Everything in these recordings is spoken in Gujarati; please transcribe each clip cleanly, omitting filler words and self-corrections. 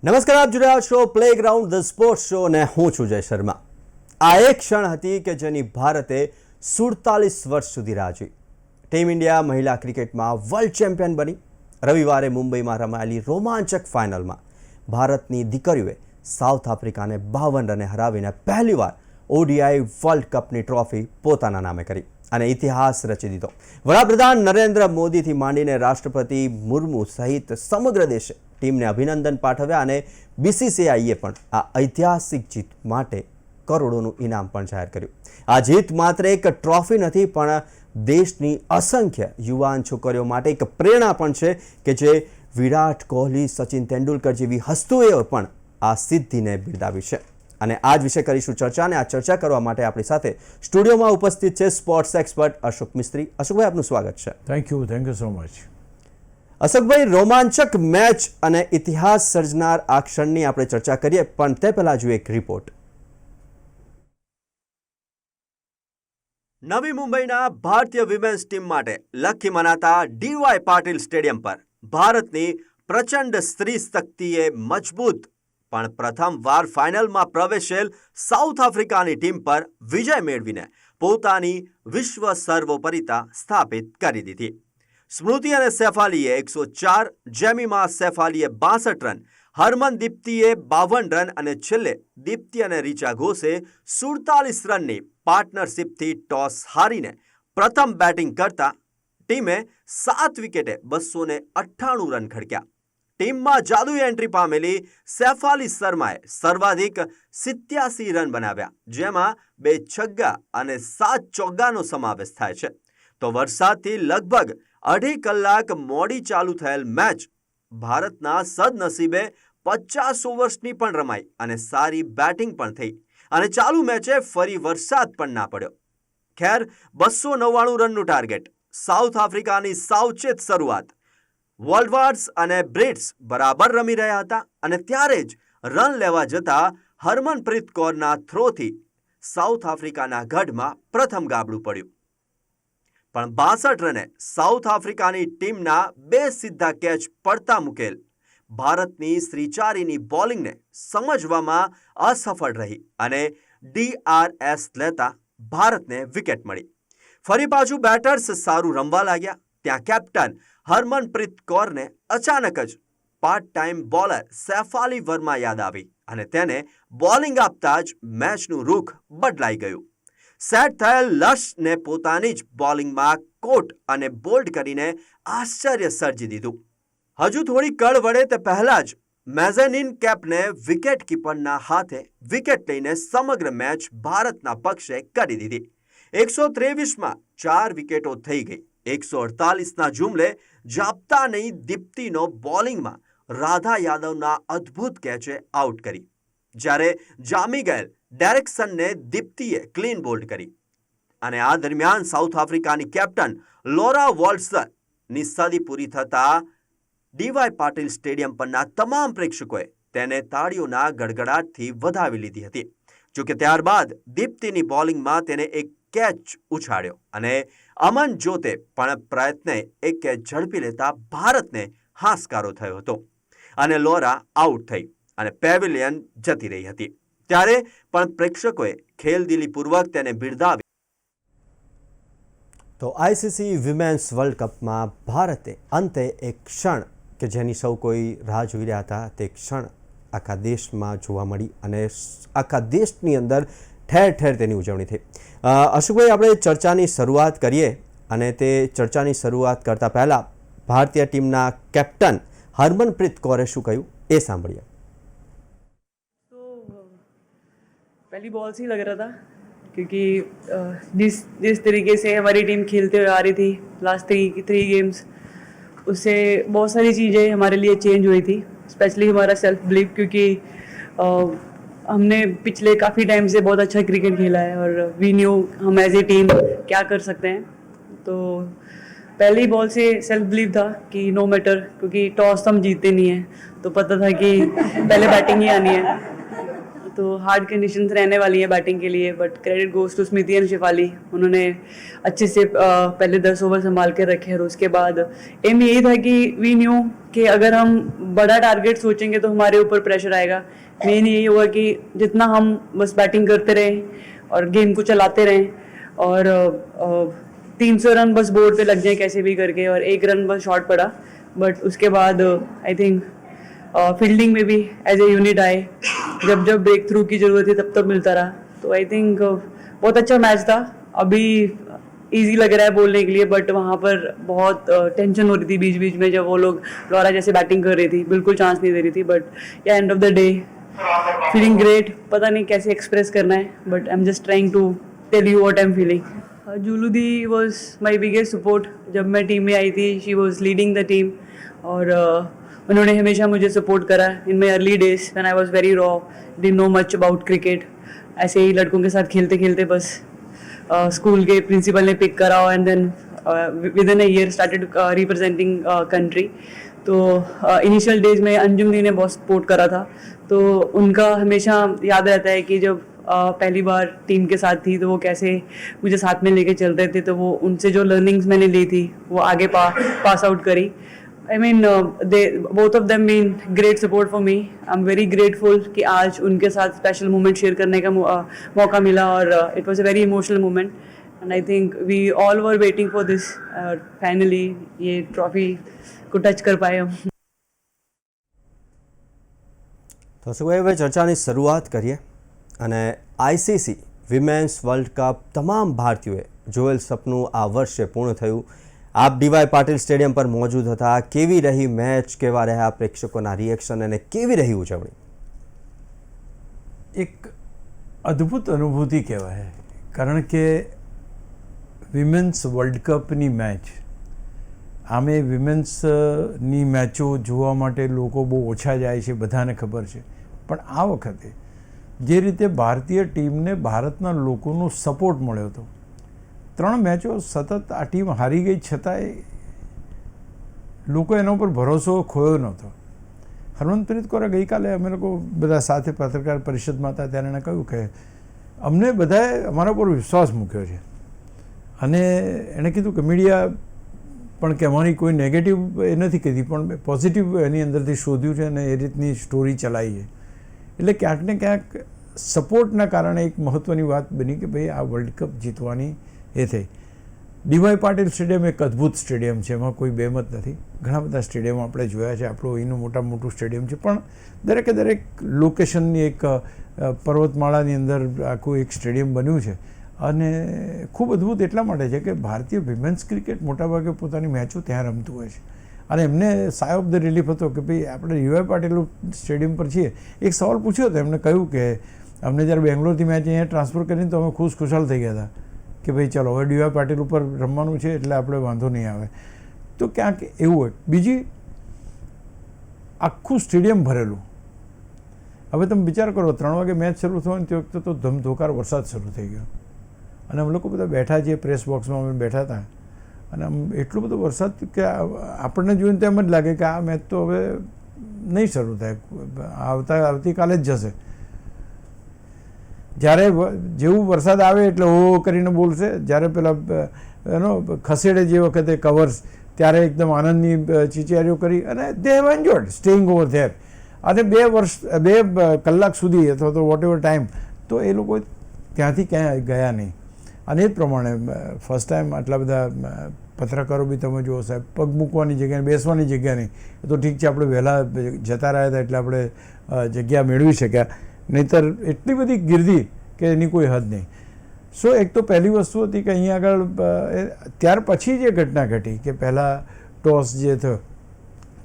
નમસ્કાર, આપ જોઈ રહ્યા છો પ્લેગ્રાઉન્ડ ધ સ્પોર્ટ્સ શો અને હું છું જય શર્મા. આ એક ક્ષણ હતી કે જેની ભારતે 47 વર્ષ સુધી રાહ જોઈ. ટીમ ઇન્ડિયા મહિલા ક્રિકેટમાં વર્લ્ડ ચેમ્પિયન બની. રવિવારે મુંબઈમાં રમાયેલી રોમાંચક ફાઇનલમાં ભારતની દીકરીઓએ સાઉથ આફ્રિકાને 52 રને હરાવીને પહેલીવાર ઓડીઆઈ વર્લ્ડ કપની ટ્રોફી પોતાના નામે કરી અને ઇતિહાસ રચી દીધો. વડાપ્રધાન નરેન્દ્ર મોદીથી માંડીને રાષ્ટ્રપતિ મુર્મુ સહિત સમગ્ર દેશે ટીમને અભિનંદન પાઠવ્યા અને બીસીસીઆઈએ પણ આ ઐતિહાસિક જીત માટે કરોડોનું ઇનામ પણ જાહેર કર્યું. આ જીત માત્ર એક ટ્રોફી નથી, પણ દેશની અસંખ્ય યુવાન છોકરીઓ માટે એક પ્રેરણા પણ છે કે જે વિરાટ કોહલી, સચિન તેંડુલકર જેવી હસ્તીઓએ પણ આ સિદ્ધિને બિરદાવી છે. અને આ જ વિશે કરીશું ચર્ચા. અને આ ચર્ચા કરવા માટે આપણી સાથે સ્ટુડિયોમાં ઉપસ્થિત છે સ્પોર્ટ્સ એક્સપર્ટ અશોક મિસ્ત્રી. અશોકભાઈ, આપનું સ્વાગત છે. Thank you so much. અશોકભાઈ, રોમાંચક મેચ અને ઇતિહાસ સર્જનાર આ ક્ષણની આપણે ચર્ચા કરીએ, પણ તે પહેલા જોઈએ એક રિપોર્ટ. નવી મુંબઈના ભારતીય વિમેન્સ ટીમ માટે લકી મનાતા ડીવાય પાટીલ સ્ટેડિયમ પર ભારતની પ્રચંડ સ્ત્રી શક્તિએ મજબૂત પણ પ્રથમવાર ફાઇનલમાં પ્રવેશેલ સાઉથ આફ્રિકાની ટીમ પર વિજય મેળવીને પોતાની વિશ્વ સર્વોપરિતા સ્થાપિત કરી દીધી. સ્મૃતિ અને સેફાલીએ 104, જેમીમા સેફાલીએ 62 રન, હરમનદીપ્તિએ 52 રન અને છેલ્લે દીપ્તિ અને રીચા ઘોષે 47 રનની પાર્ટનરશિપથી ટોસ હારીને પ્રથમ બેટિંગ કરતા ટીમે 7 વિકેટે 298 રન ખડક્યા. ટીમમાં જાદુઈ એન્ટ્રી પામેલી સેફાલી શર્માએ સર્વાધિક 87 રન બનાવ્યા, જેમાં 2 છગ્ગા અને 7 ચોગ્ગાનો સમાવેશ થાય છે. તો વરસાદથી લગભગ 2.5 કલાક મોડી ચાલુ થયેલ મેચ ભારતના સદનસીબે 50 ઓવર્સની પણ રમાઈ અને સારી બેટિંગ પણ થઈ અને ચાલુ મેચે ફરી વરસાદ પણ ના પડ્યો. ખેર, 299 રનનું ટાર્ગેટ, સાઉથ આફ્રિકાની સાવચેત શરૂઆત. વોલ્ડવાર્ડ્સ અને બ્રિટ્સ બરાબર રમી રહ્યા હતા અને ત્યારે જ રન લેવા જતા હરમનપ્રીત કૌરના થ્રોથી સાઉથ આફ્રિકાના ગઢમાં પ્રથમ ગાબડું પડ્યું. પણ 62 રને સાઉથ આફ્રિકાની ટીમના 2 સીધા કેચ પડતા મૂકેલ ભારતની શ્રીચારીની બોલિંગને સમજવામાં અસફળ રહી અને DRS લેતા ભારતને વિકેટ મળી. ફરી પાછું બેટર્સ સારું રમવા લાગ્યા. ત્યાં કેપ્ટન હરમનપ્રીત કૌરને અચાનક જ પાર્ટ ટાઈમ બોલર સેફાલી વર્મા યાદ આવી અને તેને બોલિંગ આપતા જ મેચનું રૂખ બદલાઈ ગયું. સેટ થયેલ લશને પોતાની જ બોલિંગમાં કોટ અને બોલ્ડ કરીને આશ્ચર્ય સર્જી દીધું. હજુ થોડી કળ વળે તે પહેલા જ મેઝેનિન કેપને વિકેટ કીપરના હાથે વિકેટ લઈને સમગ્ર મેચ ભારતના પક્ષે કરી દીધી. 123માં 4 વિકેટો થઈ ગઈ. 148ના જુમલે જાપ્તાની દીપ્તિનો બોલિંગમાં રાધા યાદવના અદ્ભુત કેચે આઉટ કરી, જ્યારે જામી ગયેલ ડેરેક્સનને દીપ્તિએ ક્લીન બોલ્ડ કરી. અને આ દરમિયાન સાઉથ આફ્રિકાની કેપ્ટન લોરા વોલ્ટ્સની સદી પૂરી થતા ડીવાય પાટીલ સ્ટેડિયમ પરના તમામ પ્રેક્ષકોએ તેને તાળીઓના ગડગડાટથી વધાવી લીધી હતી. જોકે ત્યારબાદ દીપ્તિની બોલિંગમાં તેને એક કેચ ઉછાળ્યો અને અમનજોતે પણ પ્રયત્ને એક કેચ ઝડપી લેતા ભારતને હાશકારો થયો હતો અને લોરા આઉટ થઈ અને પેવિલિયન જતી રહી હતી. ત્યારે પણ પ્રેક્ષકોએ ખેલદિલીપૂર્વક તેને બિરદાવી. તો આઈસીસી વિમેન્સ વર્લ્ડ કપમાં ભારતે અંતે એક ક્ષણ કે જેની સૌ કોઈ રાહ જોઈ રહ્યા હતા, તે ક્ષણ આખા દેશમાં જોવા મળી અને આખા દેશની અંદર ઠેર ઠેર તેની ઉજવણી થઈ. અશોકભાઈ, આપણે ચર્ચાની શરૂઆત કરીએ અને તે ચર્ચાની શરૂઆત કરતાં પહેલાં ભારતીય ટીમના કેપ્ટન હરમનપ્રીત કૌરે શું કહ્યું એ સાંભળીએ. तो पहली बॉल से ही लग रहा था क्योंकि जिस तरीके से हमारी टीम खेलते हुए आ रही थी लास्ट थ्री गेम्स, उससे बहुत सारी चीज़ें हमारे लिए चेंज हुई थी, स्पेशली हमारा सेल्फ बिलीव, क्योंकि हमने पिछले काफ़ी टाइम से बहुत अच्छा क्रिकेट खेला है और वी न्यू हम एज ए टीम क्या कर सकते हैं. तो पहली बॉल से सेल्फ बिलीव था कि नो मैटर, क्योंकि टॉस तो हम जीतते नहीं हैं, तो पता था कि पहले बैटिंग ही आनी है. तो हार्ड कंडीशंस रहने वाली हैं बैटिंग के लिए, but credit goes to Smriti and Shafali. उन्होंने अच्छे से पहले 10 ओवर संभाल के रखे और उसके बाद एम यही था कि वी न्यू कि अगर हम बड़ा टारगेट सोचेंगे तो हमारे ऊपर प्रेशर आएगा। मेन यही होगा कि जितना हम बस बैटिंग करते रहें और गेम को चलाते रहें और 300 रन बस बोर्ड पे लग जाए कैसे भी करके, और 1 रन बस शॉर्ट पड़ा, बट उसके बाद आई थिंक फील्डिंग में भी एज ए यूनिट आए, जब जब ब्रेक थ्रू की ज़रूरत थी तब तब मिलता रहा। तो आई थिंक बहुत अच्छा मैच था। अभी इजी लग रहा है बोलने के लिए, बट वहाँ पर बहुत टेंशन हो रही थी बीच बीच में जब वो लोग लॉरा जैसे बैटिंग कर रही थी, बिल्कुल चांस नहीं दे रही थी। But yeah end of the day feeling great. पता नहीं कैसे एक्सप्रेस करना है, but I am just trying to tell you what I am feeling. Jhulu di was my biggest support. जब मैं टीम में आई थी she was leading the team, और उन्होंने हमेशा मुझे सपोर्ट करा in my early days when I was very raw, didn't know much about cricket. ऐसे ही लड़कों के साथ खेलते खेलते बस स्कूल के प्रिंसिपल ने पिक करा and then within a year started representing country. तो इनिशियल डेज में अंजुम दी ने बहुत सपोर्ट करा था, तो उनका हमेशा याद रहता है कि जब पहली बार टीम के साथ थी तो वो कैसे मुझे साथ में लेके चलते थे। तो वो उनसे जो लर्निंग्स मैंने ली थी वो आगे पास आउट करी। I mean, both of them mean great support for me. I'm very grateful कि आज उनके साथ स्पेशल मोमेंट शेयर करने का मौका मिला, और it was a very emotional moment. And I think we all were waiting for this. Finally, ये ट्रॉफी को टच कर पाए हम। તો શું હવે ચર્ચાની શરૂઆત કરીએ, અને આઈસીસી વિમેન્સ વર્લ્ડ કપ તમામ ભારતીયોએ જોયેલ સપનું આ વર્ષે પૂર્ણ થયું। આપ ડીવાય પાટીલ સ્ટેડિયમ પર મોજૂદ હતા। કેવી રહી મેચ, કેવા રહ્યા પ્રેક્ષકોના રિએક્શન અને કેવી રહી ઉજવણી? એક અદ્ભુત અનુભૂતિ કહેવાય, કારણ કે વિમેન્સ વર્લ્ડ કપની મેચ, આમે વિમેન્સની મેચો જોવા માટે લોકો બહુ ઓછા જાય છે, બધાને ખબર છે, પણ આ વખતે જે રીતે ભારતીય ટીમને ભારતના લોકોનો સપોર્ટ મળ્યો હતો, 3 મેચો સતત આ ટીમ હારી ગઈ છતાંય લોકો એના ઉપર ભરોસો ખોયો નહોતો। હરમનપ્રીત કૌરે ગઈકાલે અમે લોકો બધા સાથે પત્રકાર પરિષદમાં હતા ત્યારે એણે કહ્યું કે અમને બધાએ અમારા પર વિશ્વાસ મૂક્યો છે, અને એણે કીધું કે મીડિયા પણ કે અમારી કોઈ નેગેટિવ એ નથી કીધી, પણ પોઝિટિવ એની અંદરથી શોધ્યું છે અને એ રીતની સ્ટોરી ચલાવી છે। એટલે ક્યાંક ને ક્યાંક સપોર્ટના કારણે એક મહત્ત્વની વાત બની કે ભાઈ આ વર્લ્ડ કપ જીતવાની એ થઈ। ડીવાય પાટીલ સ્ટેડિયમ એક અદ્ભુત સ્ટેડિયમ છે, એમાં કોઈ બેમત નથી। ઘણા બધા સ્ટેડિયમ આપણે જોયા છે, આપણું અહીંનું મોટામાં મોટું સ્ટેડિયમ છે, પણ દરેકે દરેક લોકેશનની એક પર્વતમાળાની અંદર આખું એક સ્ટેડિયમ બન્યું છે, અને ખૂબ અદ્ભુત એટલા માટે છે કે ભારતીય વિમેન્સ ક્રિકેટ મોટાભાગે પોતાની મેચો ત્યાં રમતું હોય છે, અને એમને સાય ઓફ ધ રિલીફ હતો કે ભાઈ આપણે ડીવાય પાટીલ સ્ટેડિયમ પર છીએ। એક સવાલ પૂછ્યો હતો, એમને કહ્યું કે અમને જ્યારે બેંગ્લોરથી મેચ અહીંયા ટ્રાન્સફર કરીને તો અમે ખુશાલ થઈ ગયા હતા કે ભાઈ ચાલો હવે ડીવાય પાટીલ ઉપર રમવાનું છે એટલે આપણે વાંધો નહીં આવે। તો ક્યાંક એવું હોય। બીજી, આખું સ્ટેડિયમ ભરેલું। હવે તમે વિચાર કરો, 3 વાગે મેચ શરૂ થવાની તે વખતે તો ધમધોકાર વરસાદ શરૂ થઈ ગયો, અને અમે લોકો બધા બેઠા છીએ, પ્રેસ બોક્સમાં અમે બેઠા હતા, અને આમ એટલો બધો વરસાદ કે આપણને જોઈને તો એમ જ લાગે કે આ મેચ તો હવે નહીં શરૂ થાય, આવતીકાલે જ જશે। જ્યારે જેવું વરસાદ આવે એટલે ઓ કરીને બોલશે, જ્યારે પેલા એનો ખસેડે જે વખતે કવર્સ, ત્યારે એકદમ આનંદની ચીચિયારીઓ કરી, અને they have enjoyed staying over there. અને 2 કલાક સુધી અથવા તો વોટ એવર ટાઈમ તો એ લોકો ત્યાંથી ક્યાંય ગયા નહીં। અને એ જ પ્રમાણે ફર્સ્ટ ટાઈમ આટલા બધા પત્રકારો બી તમે જુઓ સાહેબ, પગ મૂકવાની જગ્યા, બેસવાની જગ્યા નહીં, એ તો ઠીક છે આપણે વહેલા જતા રહ્યા હતા એટલે આપણે જગ્યા મેળવી શક્યા, નહીંતર એટલી બધી ગીર્દી કે એની કોઈ હદ નહીં। સો એક તો પહેલી વસ્તુ હતી કે અહીંયા આગળ ત્યાર પછી જે ઘટના ઘટી કે પહેલાં ટોસ જે થયો,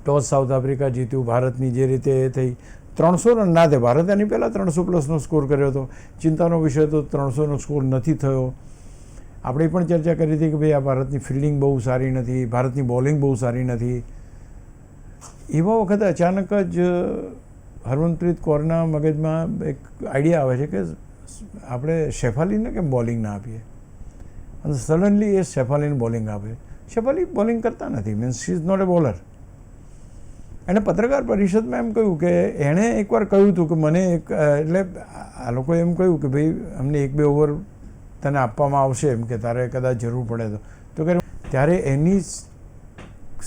ટોસ સાઉથ આફ્રિકા જીત્યું, ભારતની જે રીતે એ થઈ, 300 રન ના થાય, ભારતે એની પહેલાં 300+ સ્કોર કર્યો હતો। ચિંતાનો વિષય તો 300નો સ્કોર નથી થયો। આપણે પણ ચર્ચા કરી હતી કે ભાઈ આ ભારતની ફિલ્ડિંગ બહુ સારી નથી, ભારતની બોલિંગ બહુ સારી નથી। એવા વખતે અચાનક જ હરમનપ્રીત કૌરના મગજમાં એક આઈડિયા આવે છે કે આપણે શેફાલીને કેમ બોલિંગ ના આપીએ, અને સડનલી એ શેફાલીને બોલિંગ આપે। શેફાલી બોલિંગ કરતા નથી, means she is not a bowler, એણે પત્રકાર પરિષદમાં એમ કહ્યું કે એણે એકવાર કહ્યું હતું કે મને એટલે આ લોકોએ એમ કહ્યું કે ભાઈ અમને 1-2 ઓવર તને આપવામાં આવશે એમ કે તારે કદાચ જરૂર પડે તો કે ત્યારે એની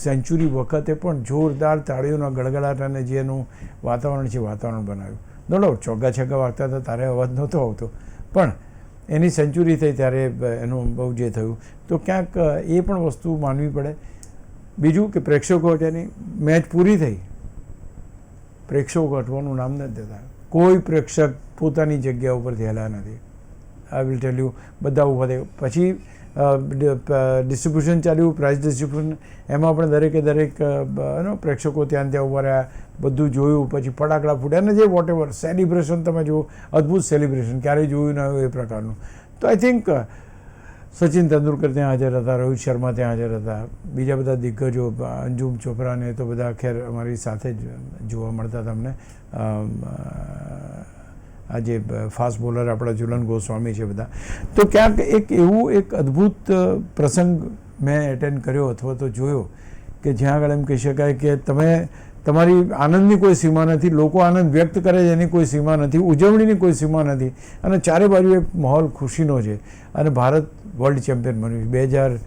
સેન્ચુરી વખતે પણ જોરદાર તાળીઓના ગડગડાટ અને જે એનું વાતાવરણ છે વાતાવરણ બનાવ્યું. નો ડાઉટ ચોગ્ગા છગ્ગા વાગતા હતા ત્યારે અવાજ નહોતો આવતો, પણ એની સેન્ચુરી થઈ ત્યારે એનું બહુ જે થયું તો ક્યાંક એ પણ વસ્તુ માનવી પડે. બીજું કે પ્રેક્ષકો હટેની મેચ પૂરી થઈ, પ્રેક્ષકો હટવાનું નામ નથી દેતા. કોઈ પ્રેક્ષક પોતાની જગ્યા ઉપરથી હલ્યા નથી. આઈ વિલ ટેલ યુ, બધા ઊભા થઈ. પછી ડિસ્ટ્રીબ્યુશન ચાલ્યું, પ્રાઇઝ ડિસ્ટ્રીબ્યુશન, એમાં પણ દરેક પ્રેક્ષકો ત્યાં ઊભા રહ્યા, બધું જોયું. પછી ફટાકડા ફૂટ્યા અને જે વોટ એવર સેલિબ્રેશન તમે જુઓ, અદ્ભુત સેલિબ્રેશન, ક્યારેય જોયું ન હોય એ પ્રકારનું. તો આઈ થિંક સચિન તેંડુલકર ત્યાં હાજર હતા, રોહિત શર્મા ત્યાં હાજર હતા, બીજા બધા દિગ્ગજો, અંજુમ ચોપરાને તો બધા ખેર અમારી સાથે જ જોવા મળતા તમને. આ જે ફાસ્ટ બોલર આપણા ઝુલન ગોસ્વામી છે બધા. તો ક્યાંક એક અદ્ભુત પ્રસંગ મેં એટેન્ડ કર્યો અથવા તો જોયો કે જ્યાં આગળ એમ કહી શકાય કે તમારી આનંદની કોઈ સીમા નથી, લોકો આનંદ વ્યક્ત કરે છે એની કોઈ સીમા નથી, ઉજવણીની કોઈ સીમા નથી, અને ચારે બાજુ એક માહોલ ખુશીનો છે. અને ભારત વર્લ્ડ ચેમ્પિયન બન્યું છે.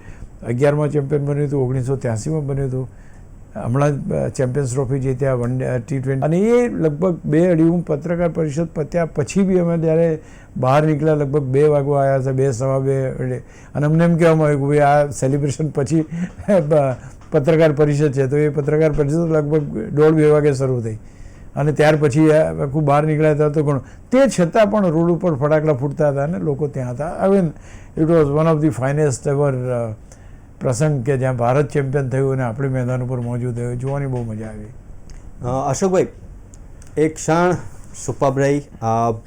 2011માં ચેમ્પિયન બન્યું હતું, 1983માં બન્યું હતું, હમણાં ચેમ્પિયન્સ ટ્રોફી જીત્યા, વન-ડે T20. અને એ લગભગ 2-2:30 પત્રકાર પરિષદ પત્યા પછી બી અમે જ્યારે બહાર નીકળ્યા લગભગ 2 વાગવા આવ્યા હતા, 2-2:15, અને અમને એમ કહેવામાં આવ્યું કે ભાઈ આ સેલિબ્રેશન પછી પત્રકાર પરિષદ છે. તો એ પત્રકાર પરિષદ લગભગ 1:30-2 વાગે શરૂ થઈ, અને ત્યાર પછી આખું બહાર નીકળ્યા હતા તો ઘણું. તે છતાં પણ રોડ ઉપર ફટાકડા ફૂટતા હતા અને લોકો ત્યાં હતા. I mean it was one of the finest ever પ્રસંગ કે જ્યાં ભારત ચેમ્પિયન થયું અને આપણે મેદાન ઉપર મોજૂદ થયું, જોવાની બહુ મજા આવી. અશોકભાઈ, એક ક્ષણ સુપર રહી.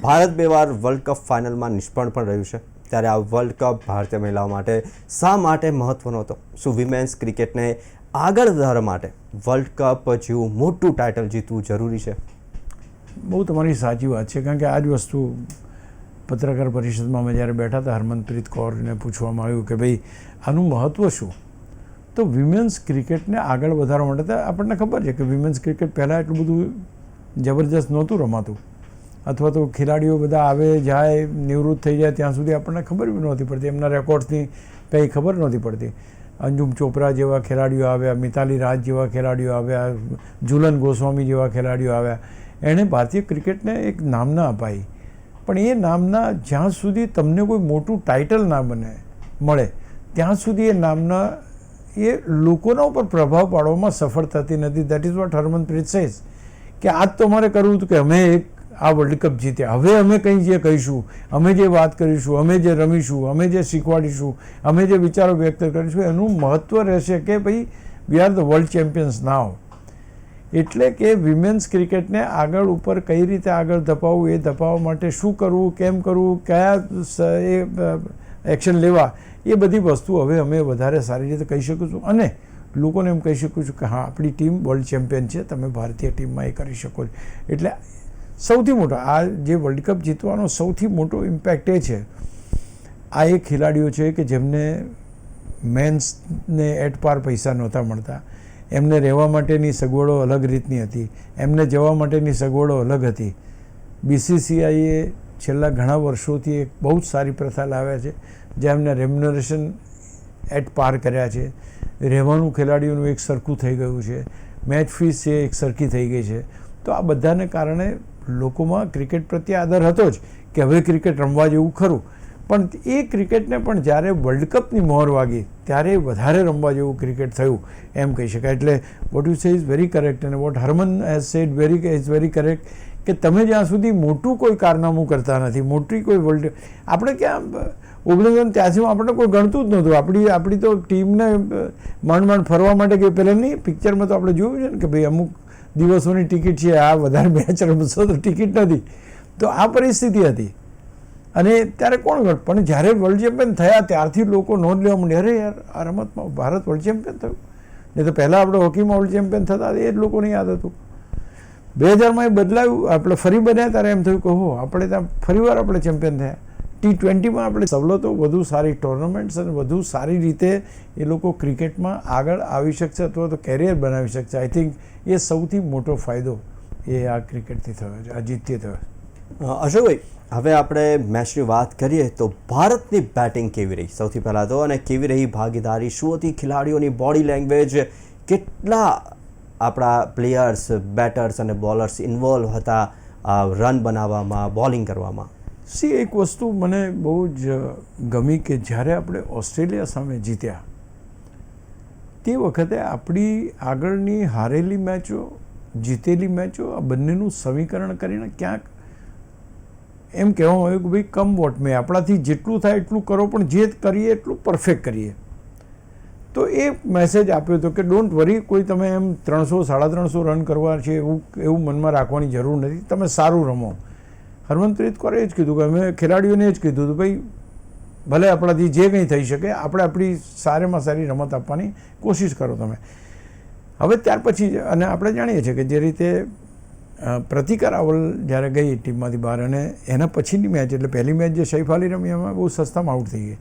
ભારત 2 વાર વર્લ્ડ કપ ફાઇનલમાં નિષ્ફળ પણ રહ્યું છે, ત્યારે આ વર્લ્ડ કપ ભારતીય મહિલાઓ માટે શા માટે મહત્વનો હતો? શું વિમેન્સ ક્રિકેટને આગળ વધારવા માટે વર્લ્ડ કપ જેવું મોટું ટાઇટલ જીતવું જરૂરી છે? બહુ તમારી સાચી વાત છે, કારણ કે આ જ વસ્તુ પત્રકાર પરિષદમાં અમે જ્યારે બેઠા હતા, હરમનપ્રીત કૌરને પૂછવામાં આવ્યું કે ભાઈ આનું મહત્ત્વ શું? તો વિમેન્સ ક્રિકેટને આગળ વધારવા માટે તો આપણને ખબર છે કે વિમેન્સ ક્રિકેટ પહેલાં એટલું બધું જબરજસ્ત નહોતું રમાતું, અથવા તો ખેલાડીઓ બધા આવે જાય નિવૃત્ત થઈ જાય ત્યાં સુધી આપણને ખબર બી નહોતી પડતી, એમના રેકોર્ડ્સની કંઈ ખબર નહોતી પડતી. અંજુમ ચોપરા જેવા ખેલાડીઓ આવ્યા, મિતાલી રાજ જેવા ખેલાડીઓ આવ્યા, ઝુલન ગોસ્વામી જેવા ખેલાડીઓ આવ્યા. એણે ભારતીય ક્રિકેટને એક નામના અપાઈ. પણ એ નામના જ્યાં સુધી તમને કોઈ મોટું ટાઇટલ ના મળે ત્યાં સુધી એ નામના એ લોકોના ઉપર પ્રભાવ પાડવામાં સફળ થતી નથી. That is what Harmanpreet says કે આજ તો અમારે કરવું હતું કે અમે આ વર્લ્ડ કપ જીત્યા, હવે અમે કંઈ જે કહીશું, અમે જે વાત કરીશું, અમે જે રમીશું, અમે જે શીખવાડીશું, અમે જે વિચારો વ્યક્ત કરીશું, એનું મહત્ત્વ રહેશે કે ભાઈ we are the world champions now. એટલે કે વિમેન્સ ક્રિકેટને આગળ ઉપર કઈ રીતે આગળ ધપાવવું, એ ધપાવવા માટે શું કરવું, કેમ કરવું, કયા એક્શન લેવા, એ બધી વસ્તુ હવે અમે વધારે સારી રીતે કહી શકું છું. અને લોકોને એમ કહી શકું છું કે હા, આપણી ટીમ વર્લ્ડ ચેમ્પિયન છે, તમે ભારતીય ટીમમાં એ કરી શકો છો. એટલે સૌથી મોટો આ જે વર્લ્ડ કપ જીતવાનો સૌથી મોટો ઇમ્પેક્ટ એ છે, આ એ ખેલાડીઓ છે કે જેમને મેન્સને એટ પાર પૈસા નહોતા મળતા, એમને રહેવા માટેની સગવડો અલગ રીતની હતી, એમને જવા માટેની સગવડો અલગ હતી. BCCIએ છેલ્લા ઘણા વર્ષોથી એક બહુ જ સારી પ્રથા લાવ્યા છે, જ્યાં એમને રેમ્યુનરેશન એટ પાર કર્યા છે, રહેવાનું ખેલાડીઓનું એક સરખું થઈ ગયું છે, મેચ ફીસ છે એક સરખી થઈ ગઈ છે. તો આ બધાને કારણે લોકોમાં ક્રિકેટ પ્રત્યે આદર હતો જ કે હવે ક્રિકેટ રમવા જેવું ખરું, પણ એ ક્રિકેટને પણ જ્યારે વર્લ્ડ કપની મોહર વાગી ત્યારે વધારે રમવા જેવું ક્રિકેટ થયું એમ કહી શકાય. એટલે what you say is very correct, અને what Harman has said is very correct કે તમે જ્યાં સુધી મોટું કોઈ કારનામું કરતા નથી, મોટી કોઈ વર્લ્ડ, આપણે ક્યાં 1983માં આપણને કોઈ ગણતું જ નહોતું. આપણી તો ટીમને માંડ ફરવા માટે કે પહેલાં નહીં, પિક્ચરમાં તો આપણે જોયું છે ને કે ભાઈ અમુક દિવસોની ટિકિટ છે, આ વધારે મેચ રમશો તો ટિકિટ નથી. તો આ પરિસ્થિતિ હતી, અને ત્યારે કોણ ગણ, પણ જ્યારે વર્લ્ડ ચેમ્પિયન થયા ત્યારથી લોકો નોંધ લેવા માંડ્યા, અરે યાર આ રમતમાં ભારત વર્લ્ડ ચેમ્પિયન થયું. નહીં તો પહેલાં આપણે હોકીમાં વર્લ્ડ ચેમ્પિયન થતા એ જ લોકોને યાદ હતું. 2000માં એ બદલાયું, આપણે ફરી બન્યા ત્યારે એમ થયું કે હો આપણે ત્યાં ફરીવાર આપણે ચેમ્પિયન થયા. T20માં આપણે સવલતો વધુ સારી ટુર્નામેન્ટ્સ અને વધુ સારી રીતે એ લોકો ક્રિકેટમાં આગળ આવી શકશે અથવા તો કેરિયર બનાવી શકશે. આઈ થિંક એ સૌથી મોટો ફાયદો એ આ ક્રિકેટથી થયો છે, આ જીતથી થયો છે. અશોકભાઈ, હવે આપણે મેચની વાત કરીએ તો ભારતની બેટિંગ કેવી રહી સૌથી પહેલાં તો, અને કેવી રહી ભાગીદારી, શું હતી ખેલાડીઓની બોડી લેંગ્વેજ, કેટલા આપણા પ્લેયર્સ, બેટર્સ અને બોલર્સ ઇન્વોલ્વ હતા રન બનાવવામાં, બોલિંગ કરવામાં? એક વસ્તુ મને બહુ જ ગમી કે જ્યારે આપણે ઓસ્ટ્રેલિયા સામે જીત્યા તે વખતે આપણી આગળની હારેલી મેચો, જીતેલી મેચો, આ બંનેનું સમીકરણ કરીને ક્યાંક એમ કહેવામાં આવ્યું કે ભાઈ કમ વોટ મે, આપણાથી જેટલું થાય એટલું કરો પણ જે કરીએ એટલું પરફેક્ટ કરીએ. તો એ મેસેજ આપ્યો હતો કે ડોન્ટ વરી, કોઈ તમે એમ 300-350 રન કરવા છે એવું મનમાં રાખવાની જરૂર નથી, તમે સારું રમો. હરમનપ્રીત કૌરે એ જ કીધું કે અમે ખેલાડીઓને એ જ કીધું હતું ભાઈ ભલે આપણાથી જે કંઈ થઈ શકે આપણે આપણી સારામાં સારી રમત આપવાની કોશિશ કરો તમે. હવે ત્યાર પછી અને આપણે જાણીએ છીએ કે જે રીતે પ્રતિકા રાવલ જ્યારે ગઈ ટીમમાંથી બહાર અને એના પછીની મેચ એટલે પહેલી મેચ જે સૈફ અલી રમી એમાં બહુ સસ્તામાં આઉટ થઈ ગઈ,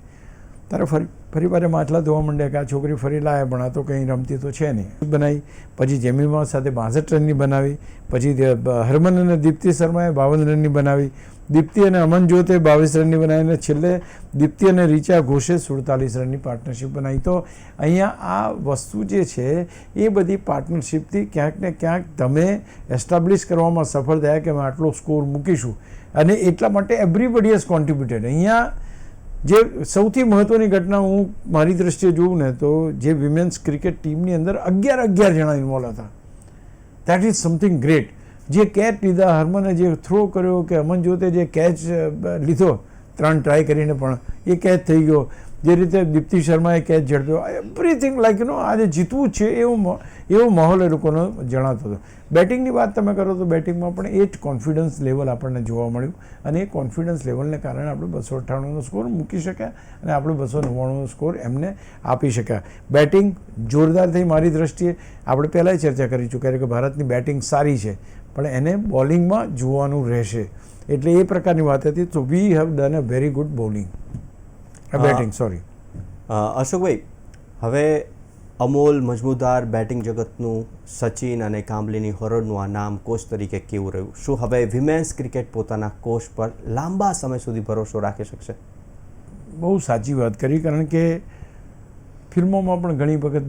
ત્યારે ફરી વાર માછલા ધોવા માંડ્યા કે આ છોકરી ફરી લાવે પણ આ તો કંઈ રમતી તો છે નહીં. બનાવી પછી જેમીમા સાથે 62 રનની બનાવી, પછી હરમન અને દીપ્તિ શર્માએ 52 રનની બનાવી, દીપ્તિ અને અમનજોતે 22 રનની બનાવી અને છેલ્લે દીપ્તિ અને રીચા ઘોષે 47 રનની પાર્ટનરશિપ બનાવી. તો અહીંયા આ વસ્તુ જે છે એ બધી પાર્ટનરશિપથી ક્યાંક ને ક્યાંક તમે એસ્ટાબ્લિશ કરવામાં સફળ થયા કે અમે આટલો સ્કોર મૂકીશું અને એટલા માટે એવરીબડી હેઝ કોન્ટ્રીબ્યુટેડ. અહીંયા જે સૌથી મહત્ત્વની ઘટના હું મારી દ્રષ્ટિએ જોઉં ને તો જે વિમેન્સ ક્રિકેટ ટીમની અંદર 11 જણા ઇન્વોલ્વ હતા. That is something great. જે કેચ લીધા, હરમને જે થ્રો કર્યો કે અમનજોતે જે કેચ લીધો 3 ટ્રાય કરીને પણ એ કેચ થઈ ગયો, જે રીતે દીપ્તિ શર્માએ કેચ ઝડપ્યો, એવરીથિંગ લાઈક આજે જીતવું જ છે એવો માહોલ એ લોકોનો જણાતો હતો. બેટિંગની વાત તમે કરો તો બેટિંગમાં પણ એ જ કોન્ફિડન્સ લેવલ આપણને જોવા મળ્યું અને એ કોન્ફિડન્સ લેવલને કારણે આપણે 298નો સ્કોર મૂકી શક્યા અને આપણે 299નો સ્કોર એમને આપી શક્યા. બેટિંગ જોરદાર થઈ મારી દ્રષ્ટિએ. આપણે પહેલાંય ચર્ચા કરી ચૂક્યા કે ભારતની બેટિંગ સારી છે પણ એને બોલિંગમાં જોવાનું રહેશે, એટલે એ પ્રકારની વાત હતી. તો we have done a very good bowling batting. Sorry અશોકભાઈ, હવે અમોલ મજમુદાર બેટિંગ જગતનું સચિન અને કામલીની હોરડનું આ નામ કોચ તરીકે કેવું રહ્યું? શું હવે વિમેન્સ ક્રિકેટ પોતાના કોચ પર લાંબા સમય સુધી ભરોસો રાખી શકશે? બહુ સાચી વાત કરી, કારણ કે ફિલ્મોમાં પણ ઘણી વખત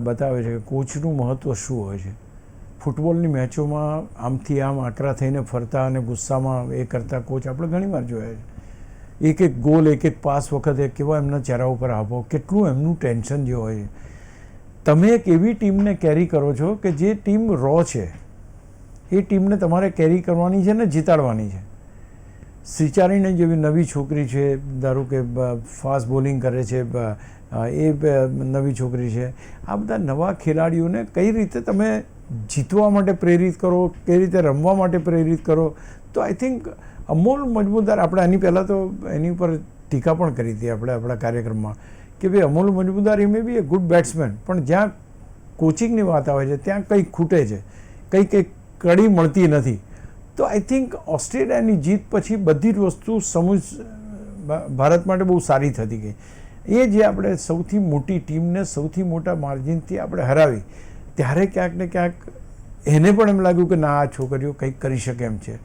બતાવે છે કે કોચનું મહત્ત્વ શું હોય છે. ફૂટબોલની મેચોમાં આમથી આમ આકરા થઈને ફરતા અને ગુસ્સામાં એ કરતા કોચ આપણે ઘણીવાર જોયા છે. એક ગોલ, એક પાસ વખતે કેવા એમના ચહેરા ઉપર હાવભાવ, કેટલું એમનું ટેન્શન જે હોય છે. તમે એક એવી ટીમને કેરી કરો છો કે જે ટીમ રો છે, એ ટીમને તમારે કેરી કરવાની છે ને જીતાડવાની છે. સિચારીને જેવી નવી છોકરી છે, ધારો કે ફાસ્ટ બોલિંગ કરે છે, એ નવી છોકરી છે. આ બધા નવા ખેલાડીઓને કઈ રીતે તમે જીતવા માટે પ્રેરિત કરો, કઈ રીતે રમવા માટે પ્રેરિત કરો. તો આઈ થિંક અમોલ મજમુદાર, આપણે આની પહેલાં તો એની ઉપર ટીકા પણ કરી હતી આપણે આપણા કાર્યક્રમમાં કે ભાઈ અમોલ મજમુદાર એ મે બી એ ગુડ બેટ્સમેન, પણ જ્યાં કોચિંગની વાત આવે છે ત્યાં કંઈક ખૂટે છે, કંઈક કડી મળતી નથી. તો આઈ થિંક ઓસ્ટ્રેલિયાની જીત પછી બધી જ વસ્તુ ભારત માટે બહુ સારી થતી ગઈ. એ જે આપણે સૌથી મોટી ટીમને સૌથી મોટા માર્જિનથી આપણે હરાવી, ત્યારે ક્યાંક ને ક્યાંક એને પણ એમ લાગ્યું કે ના, આ છોકરીઓ કંઈક કરી શકે એમ છે.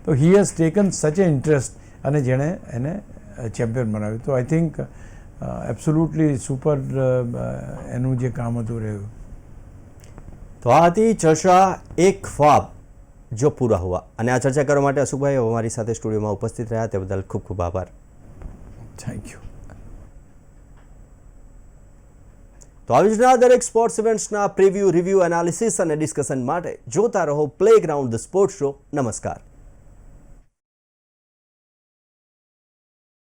તો હી હેઝ ટેકન સચ એ ઇન્ટરેસ્ટ અને જેણે એને ચેમ્પિયન બનાવ્યું. તો આઈ થિંક એબ્સોલ્યુટલી સુપર એનું જે કામ હતું રહ્યું. તો આ હતી ચર્ચા એક ખ્વાબ જો પૂરા હુઆ, અને આ ચર્ચા કરવા માટે અશોકભાઈ અમારી સાથે સ્ટુડિયોમાં ઉપસ્થિત રહ્યા તે બદલ ખૂબ ખૂબ આભાર. Thank you. તો આવી જ દરેક સ્પોર્ટ્સ ઇવેન્ટ્સના પ્રિવ્યૂ, રિવ્યૂ, એનાલિસિસ અને ડિસ્કશન માટે જોતા રહો પ્લેગ્રાઉન્ડ ધ સ્પોર્ટ્સ શો. નમસ્કાર.